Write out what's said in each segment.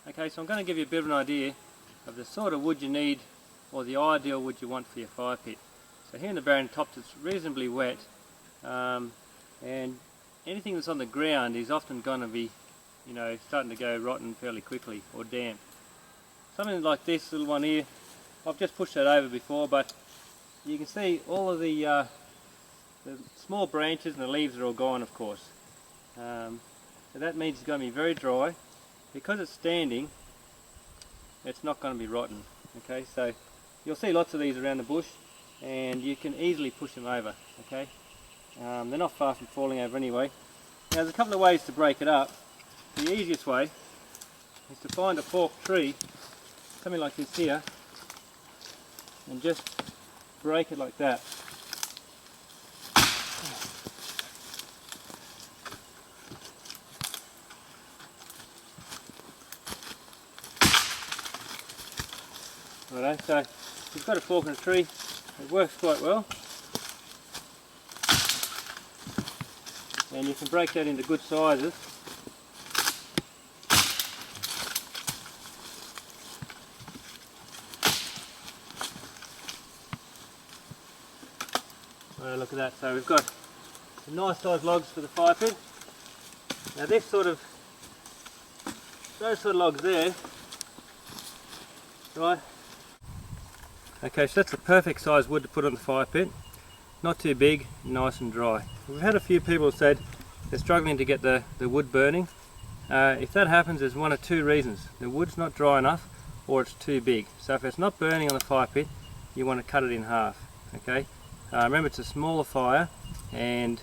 Okay, so I'm going to give you a bit of an idea of the sort of wood you need, or the ideal wood you want for your fire pit. So here in the barren tops it's reasonably wet, and anything that's on the ground is often going to be, starting to go rotten fairly quickly, or damp. Something like this little one here, I've just pushed that over before, but you can see all of the small branches and the leaves are all gone, of course. So that means it's going to be very dry. Because it's standing, it's not going to be rotten. Okay, so you'll see lots of these around the bush, and you can easily push them over. Okay, they're not far from falling over anyway. Now, there's a couple of ways to break it up. The easiest way is to find a forked tree, something like this here, and just break it like that. Righto, so you've got a fork in a tree, it works quite well, and you can break that into good sizes. Look at that, so we've got some nice sized logs for the fire pit. Now those sort of logs there, right? Okay, so that's a perfect size wood to put on the fire pit. Not too big, nice and dry. We've had a few people said they're struggling to get the wood burning. If that happens, there's one of two reasons. The wood's not dry enough, or it's too big. So if it's not burning on the fire pit, you want to cut it in half. Okay. Remember, it's a smaller fire, and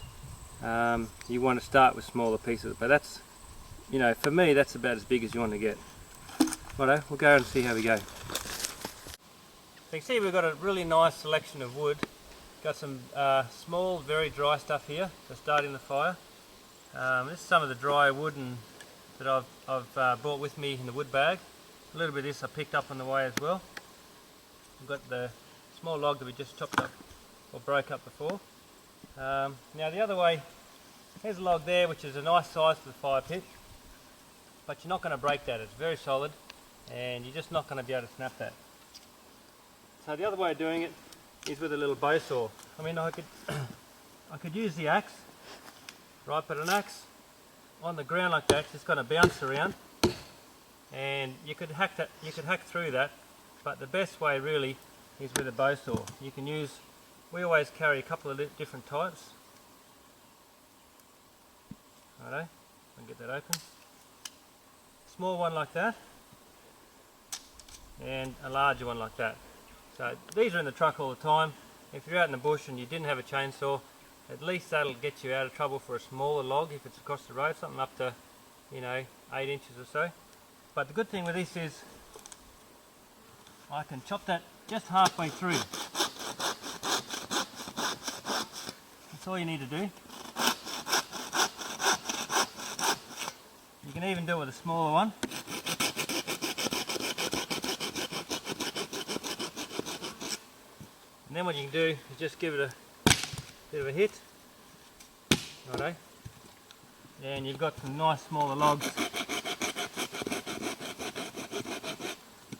you want to start with smaller pieces. But that's, for me, that's about as big as you want to get. Righto, we'll go and see how we go. So you can see we've got a really nice selection of wood. Got some small, very dry stuff here for starting the fire. This is some of the dry wood that I've brought with me in the wood bag. A little bit of this I picked up on the way as well. We've got the small log that we just chopped up or broke up before. Now the other way, here's a log there which is a nice size for the fire pit, but you're not going to break that. It's very solid, and you're just not going to be able to snap that. So the other way of doing it is with a little bow saw. I mean, I could use the axe, right? But an axe on the ground like that, it's going to bounce around, and you could hack through that. But the best way really is with a bow saw. You can use. We always carry a couple of different types. Righto, I can get that open. Small one like that, and a larger one like that. So these are in the truck all the time. If you're out in the bush and you didn't have a chainsaw, at least that'll get you out of trouble for a smaller log if it's across the road, something up to 8 inches or so. But the good thing with this is I can chop that just halfway through. That's all you need to do. You can even do it with a smaller one. And then what you can do is just give it a bit of a hit, righto, and you've got some nice smaller logs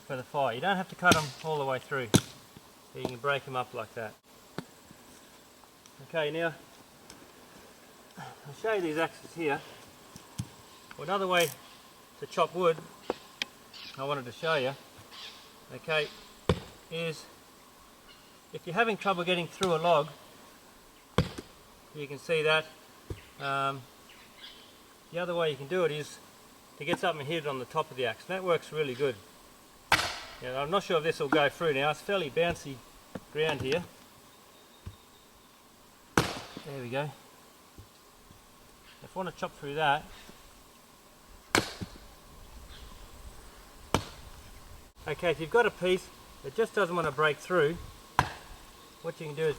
for the fire. You don't have to cut them all the way through, so you can break them up like that. Okay, now I'll show you these axes here. Well, another way to chop wood I wanted to show you, okay, is if you're having trouble getting through a log, you can see that. The other way you can do it is to get something and hit it on the top of the axe. That works really good. Now, I'm not sure if this will go through now. It's fairly bouncy ground here. There we go. If I want to chop through that, okay, if you've got a piece that just doesn't want to break through, what you can do is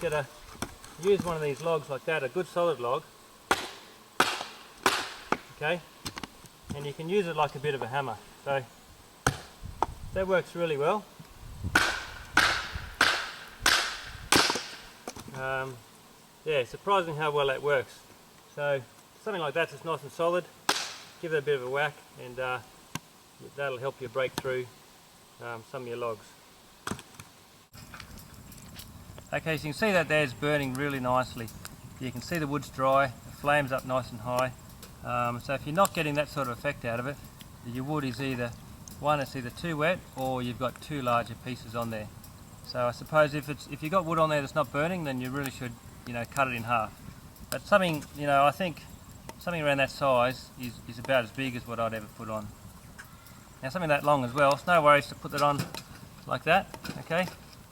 use one of these logs like that, a good solid log, okay, and you can use it like a bit of a hammer. So that works really well. Yeah, surprising how well that works. So something like that's just nice and solid. Give it a bit of a whack, and that'll help you break through some of your logs. Okay, so you can see that there's burning really nicely. You can see the wood's dry, the flame's up nice and high. So if you're not getting that sort of effect out of it, your wood is either, one, it's either too wet or you've got too larger pieces on there. So I suppose if you've got wood on there that's not burning, then you really should, cut it in half. But something, I think something around that size is about as big as what I'd ever put on. Now something that long as well, it's no worries to put that on like that, okay?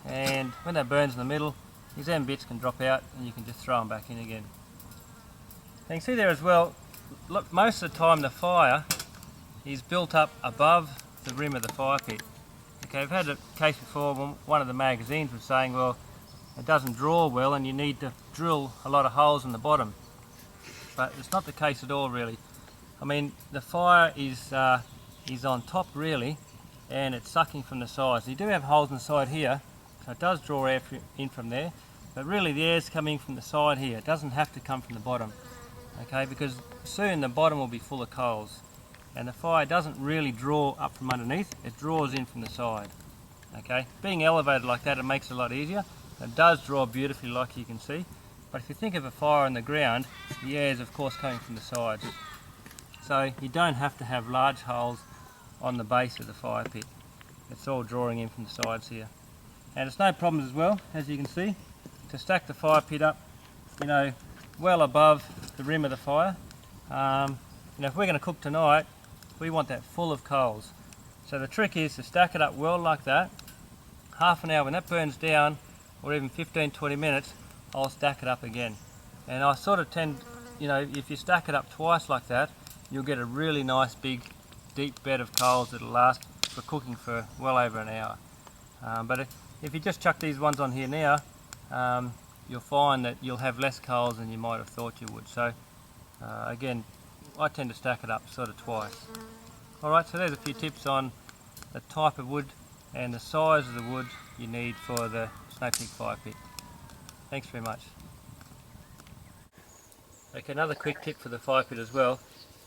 And when that burns in the middle, these end bits can drop out and you can just throw them back in again. Now you can see there as well, look, most of the time the fire is built up above the rim of the fire pit. Okay, I've had a case before when one of the magazines was saying, well, it doesn't draw well and you need to drill a lot of holes in the bottom. But it's not the case at all really. I mean, the fire is on top really, and it's sucking from the sides. You do have holes in the side here, so it does draw air in from there, but really the air's coming from the side here. It doesn't have to come from the bottom, okay, because soon the bottom will be full of coals, and the fire doesn't really draw up from underneath, it draws in from the side. Okay, being elevated like that, it makes it a lot easier. It does draw beautifully like you can see, but if you think of a fire on the ground, the air is of course coming from the sides. So you don't have to have large holes on the base of the fire pit. It's all drawing in from the sides here. And it's no problems as well, as you can see, to stack the fire pit up, well above the rim of the fire. If we're going to cook tonight, we want that full of coals. So the trick is to stack it up well like that. Half an hour, when that burns down, or even 15-20 minutes, I'll stack it up again. And I sort of tend, if you stack it up twice like that, you'll get a really nice big deep bed of coals that'll last for cooking for well over an hour. But if you just chuck these ones on here now, you'll find that you'll have less coals than you might have thought you would. So again, I tend to stack it up sort of twice. Alright, so there's a few tips on the type of wood and the size of the wood you need for the Snow Peak fire pit. Thanks very much. Okay, another quick tip for the fire pit as well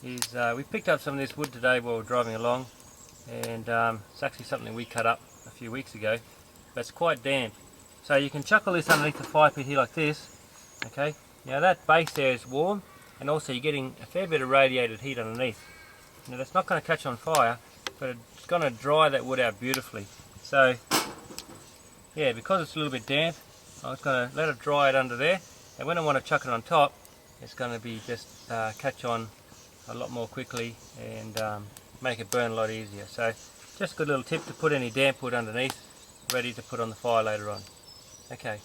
is we picked up some of this wood today while we were driving along, and it's actually something we cut up a few weeks ago, but it's quite damp. So you can chuck all this underneath the fire pit here like this, okay? Now that base there is warm, and also you're getting a fair bit of radiated heat underneath. Now that's not going to catch on fire, but it's going to dry that wood out beautifully. So yeah, because it's a little bit damp, I'm just going to let it dry it under there, and when I want to chuck it on top, it's going to be just catch on a lot more quickly and make it burn a lot easier. So just a good little tip to put any damp wood underneath, ready to put on the fire later on. Okay,